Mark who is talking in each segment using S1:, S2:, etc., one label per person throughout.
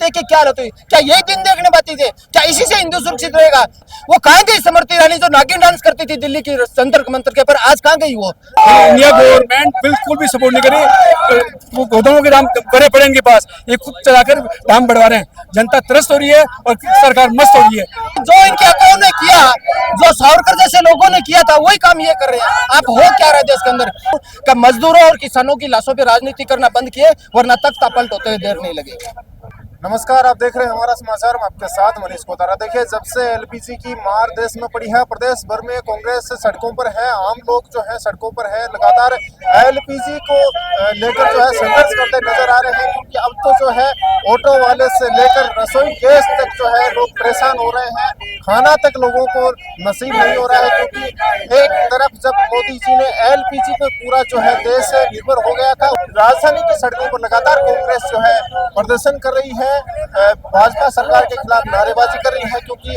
S1: देखिए क्या हालत हुई। क्या यही दिन देखने पाती थे? क्या इसी से हिंदू सुरक्षित रहेगा? वो कहाँ गई स्मृति ईरानी जो नागिन डांस करती थी दिल्ली की जंतर मंतर के पर? आज कहाँ गई वो?
S2: इंडिया गवर्नमेंट बिल्कुल भी सपोर्ट नहीं करी। वो गोदामों के दाम बड़े पड़े इनके पास, ये खुद चलाकर दाम बढ़वा रहे हैं। जनता त्रस्त हो रही है और सरकार मस्त हो रही है।
S1: जो इनके अकाउंट ने किया, जो सावरकर जैसे लोगों ने किया था, वही काम ये कर रहे हैं। आप हो क्या रहे देश के अंदर? क्या मजदूरों और किसानों की लाशों पे राजनीति करना बंद किए, वरना तख्ता पलट होते हुए देर नहीं लगेगा।
S3: नमस्कार, आप देख रहे हैं हमारा समाचार। मैं आपके साथ मनीष कोतारा। देखिए, जब से एलपीजी की मार देश में पड़ी है, प्रदेश भर में कांग्रेस सड़कों पर है, आम लोग जो है सड़कों पर है, लगातार एलपीजी को लेकर जो है संघर्ष करते नजर आ रहे हैं। क्योंकि अब तो जो है ऑटो वाले से लेकर रसोई गैस तक जो है लोग परेशान हो रहे हैं, खाना तक लोगों को नसीब नहीं हो रहा है। क्योंकि एक तरफ जब मोदी जी ने एलपीजी पे पूरा जो है देश निर्भर हो गया था, राजधानी की सड़कों पर लगातार कांग्रेस जो है प्रदर्शन कर रही है, भाजपा सरकार के खिलाफ नारेबाजी कर रही है। क्योंकि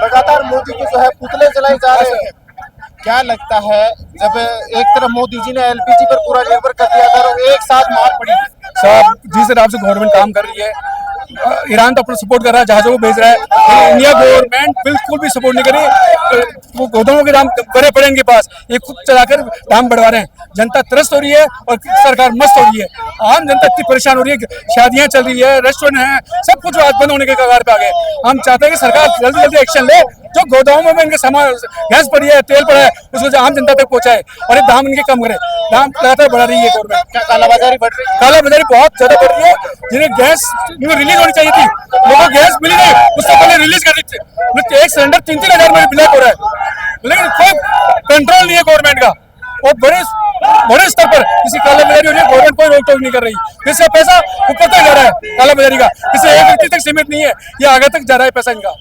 S3: लगातार मोदी के जो है पुतले जलाए जा रहे हैं। क्या लगता है, जब एक तरफ मोदी जी ने एलपीजी पर पूरा निर्भर कर दिया था और एक साथ मार पड़ी?
S2: साहब, जिस हिसाब से गवर्नमेंट काम कर रही है, ईरान तो अपना सपोर्ट कर रहा है, जहाजों को भेज रहा है। इंडिया गवर्नमेंट बिल्कुल भी सपोर्ट नहीं करी। वो गोदामों के दाम बड़े पड़े इनके पास, ये खुद चलाकर दाम बढ़वा रहे हैं। जनता त्रस्त हो रही है और सरकार मस्त हो रही है। आम जनता इतनी परेशान हो रही है, शादियां चल रही है, रेस्टोरेंट है, सब कुछ आज बंद होने के कगार पे आ गए। हम चाहते हैं कि सरकार जल्दी जल्दी एक्शन ले, जो गोदामों में इनके सामान गैस पड़ी है, तेल पड़ा है, उसको आम जनता तक पहुंचाए और ये दाम इनके कम करे। दाम लगातार बढ़ा रही है गवर्नमेंट।
S1: क्या कालाबाजारी बढ़ रही है?
S2: कालाबाजारी बहुत ज्यादा बढ़ रही है। जिन्हें गैस रिलीज होनी चाहिए थी, लोगों को गैस मिली नहीं, उससे पहले रिलीज कर दी थी। एक सिलेंडर 3-3 हजार में ब्लैक हो रहा है, लेकिन कोई कंट्रोल नहीं है गवर्नमेंट का। और बड़े स्तर पर किसी कालाबाजारी हो रही है, गवर्नमेंट कोई रोक टोक नहीं कर रही। इससे पैसा ऊपर तक जा रहा है कालाबाजारी का, किसी एक व्यक्ति तक सीमित नहीं है, ये आगे तक जा रहा है पैसा इनका।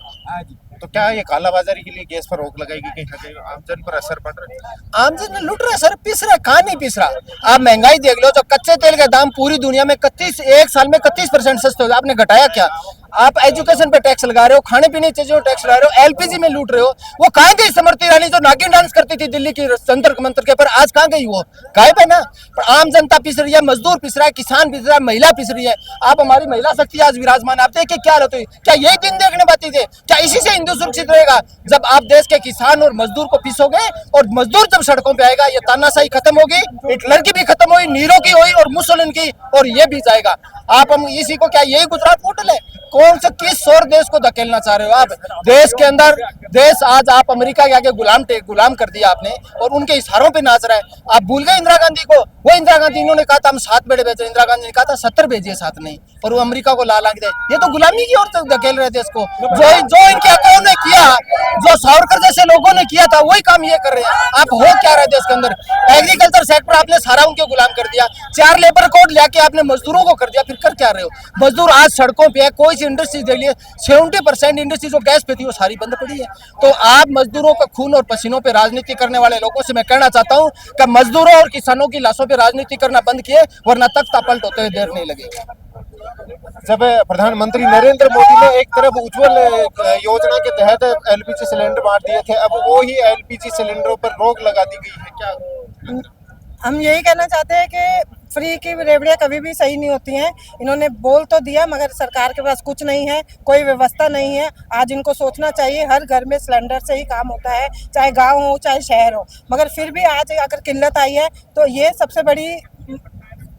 S3: तो क्या ये कालाबाजारी के लिए गैस पर रोक लगाएगी? कहीं ना कहीं आमजन पर असर पड़ रहा है?
S1: आमजन ने लूट रहा है सर, पिस रहा है, कहाँ नहीं पिस रहा। आप महंगाई देख लो, जो कच्चे तेल का दाम पूरी दुनिया में एक साल में 31% सस्ते हो गए, आपने घटाया क्या? आप एजुकेशन पे टैक्स लगा रहे हो, खाने पीने की चीजों टैक्स लगा रहे हो, एलपीजी में लूट रहे हो। वो कहाँ गई स्मृति ईरानी जो नागिन डांस करती थी दिल्ली की जंतर मंतर के पर? आज कहाँ गई वो? गायब है ना। पर आम जनता पिस रही है, मजदूर पिस रहा है, किसान पिस रहा है, महिला पिस रही है। आप हमारी महिला शक्ति आज विराजमान, आप देखिए क्या हालत हुई। क्या यही दिन देखने पाती थे? क्या इसी से हिंदू सुरक्षित रहेगा? जब आप देश के किसान और मजदूर को पीसोगे और मजदूर जब सड़कों पे आएगा, ये तानाशाही खत्म होगी, हिटलर की भी खत्म हुई, नीरो की हुई और मुसोलिन की, और ये भी जाएगा। आप हम इसी को क्या यही गुजरात होटल है? कौन से किस और देश को धकेलना चाह रहे हो आप? देश के अंदर देश आज आप अमेरिका के आगे गुलाम कर दिया आपने, और उनके इशारों पे नाच रहा है। आप भूल गए इंदिरा गांधी को? वो इंदिरा गांधी, इन्होंने कहा था हम 7 बेड़े भेजे, इंदिरा गांधी ने कहा था 70 भेजिए, 7 नहीं, और वो अमेरिका को ला दे। ये तो गुलामी की ओर तक धकेल रहे देश को। जो इनके अकाउंट ने किया, जो सावरकर जैसे लोगों ने किया था, वही काम ये कर रहे हैं। आप हो क्या रहे देश के अंदर? एग्रीकल्चर सेक्टर आपने सारा उनके गुलाम कर दिया। 4 लेबर कोड लेके आपने मजदूरों को कर दिया, फिर कर क्या रहे हो? मजदूर आज सड़कों पे है। कोई सी इंडस्ट्री देख लिए, 70% इंडस्ट्री जो गैस पे थी वो सारी बंद पड़ी है। तो आप मजदूरों का खून और पसीनों पे राजनीति करने वाले लोगों से मैं कहना चाहता हूँ कि मजदूरों और किसानों की लाशों पे राजनीति करना बंद किए, वरना तख्ता पलट होते हुए देर नहीं लगेगा।
S3: जब प्रधानमंत्री नरेंद्र मोदी ने एक तरफ उज्जवल योजना के तहत एलपीजी सिलेंडर बांट दिए थे, अब वो ही एलपीजी सिलेंडरों पर रोक लगा दी गई है। क्या
S4: हम यही कहना चाहते हैं कि फ्री की रेवड़ियाँ कभी भी सही नहीं होती हैं। इन्होंने बोल तो दिया, मगर सरकार के पास कुछ नहीं है, कोई व्यवस्था नहीं है। आज इनको सोचना चाहिए, हर घर में सिलेंडर से ही काम होता है, चाहे गांव हो चाहे शहर हो। मगर फिर भी आज अगर किल्लत आई है तो ये सबसे बड़ी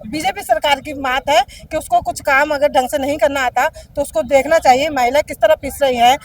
S4: बीजेपी सरकार की बात है कि उसको कुछ काम अगर ढंग से नहीं करना आता तो उसको देखना चाहिए। महिला किस तरह पिस रही हैं,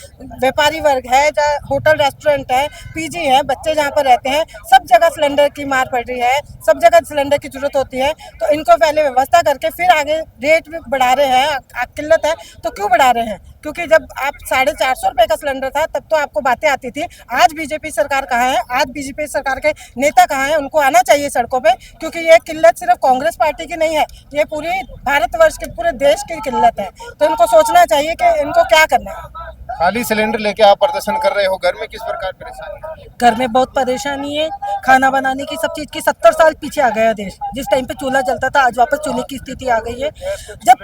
S4: व्यापारी वर्ग है, चाहे होटल रेस्टोरेंट है, पीजी है, बच्चे जहाँ पर रहते हैं, सब जगह सिलेंडर की मार पड़ रही है, सब जगह सिलेंडर की जरूरत होती है। तो इनको पहले व्यवस्था करके फिर आगे रेट भी बढ़ा रहे हैं। किल्लत है तो क्यों बढ़ा रहे हैं? क्योंकि जब आप 450 रुपये का सिलेंडर था तब तो आपको बातें आती थी। आज बीजेपी सरकार कहाँ है? आज बीजेपी सरकार के नेता कहाँ हैं? उनको आना चाहिए सड़कों पे, क्योंकि ये किल्लत सिर्फ कांग्रेस पार्टी की नहीं है, ये पूरी भारतवर्ष के पूरे देश की किल्लत है। तो इनको सोचना चाहिए कि इनको क्या करना है।
S3: खाली सिलेंडर लेके आप प्रदर्शन कर रहे हो, घर में किस प्रकार परेशानी?
S4: घर में बहुत परेशानी है, खाना बनाने की, सब चीज़ की। 70 साल पीछे आ गया देश। जिस टाइम पे चूल्हा जलता था, आज वापस चूल्हे की स्थिति आ गई है। जब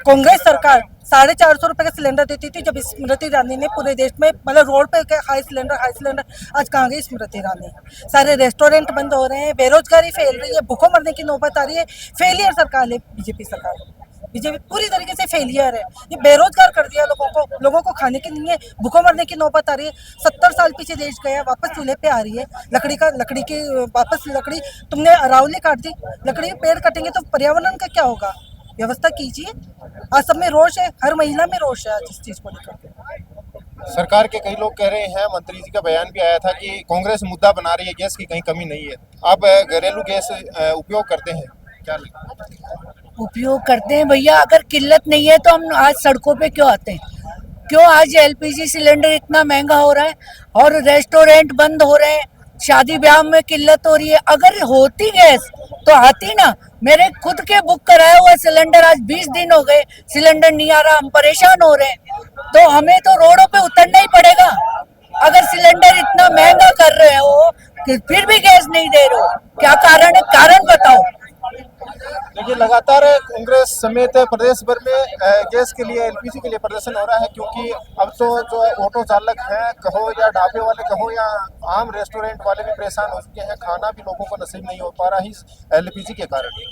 S4: कांग्रेस सरकार 450 रुपये का सिलेंडर देती थी, जब स्मृति ईरानी ने पूरे देश में मतलब रोड पे हाई सिलेंडर, आज कहाँ गई स्मृति ईरानी? सारे रेस्टोरेंट बंद हो रहे हैं, बेरोजगारी फैल रही है, भूखों मरने की नौबत आ रही है। फेलियर सरकार है बीजेपी सरकार। बीजेपी पूरी तरीके से फेलियर है। ये बेरोजगार कर दिया लोगों को खाने के नहीं है, भूखों मरने की नौबत आ रही है। 70 साल पीछे देश गया, वापस चूल्हे पे आ रही है। लकड़ी की वापस लकड़ी तुमने अरावली काट दी, लकड़ी के पेड़ कटेंगे तो पर्यावरण का क्या होगा? व्यवस्था कीजिए। आज सब में रोष है, हर महिला में रोष है आज इस चीज को लेकर।
S3: सरकार के कई लोग कह रहे हैं, मंत्री जी का बयान भी आया था कि कांग्रेस मुद्दा बना रही है, गैस की कहीं कमी नहीं है। आप घरेलू गैस उपयोग करते हैं, क्या लगता है?
S5: उपयोग करते हैं भैया, अगर किल्लत नहीं है तो हम आज सड़कों पे क्यों आते हैं? क्यों आज एलपीजी सिलेंडर इतना महंगा हो रहा है और रेस्टोरेंट बंद हो रहे हैं, शादी ब्याह में किल्लत हो रही है? अगर होती गैस तो आती ना। मेरे खुद के बुक कराया हुआ सिलेंडर आज 20 दिन हो गए, सिलेंडर नहीं आ रहा, हम परेशान हो रहे हैं। तो हमें तो रोडों पे उतरना ही पड़ेगा। अगर सिलेंडर इतना महंगा कर रहे हो कि फिर भी गैस नहीं दे रहे हो, क्या कारण है? कारण बताओ।
S3: देखिए, लगातार कांग्रेस समेत प्रदेश भर में गैस के लिए, एलपीजी के लिए प्रदर्शन हो रहा है, क्योंकि अब तो जो ऑटो चालक हैं कहो या ढाबे वाले कहो या आम रेस्टोरेंट वाले भी परेशान हो चुके हैं। खाना भी लोगों को नसीब नहीं हो पा रहा है इस एलपीजी के कारण।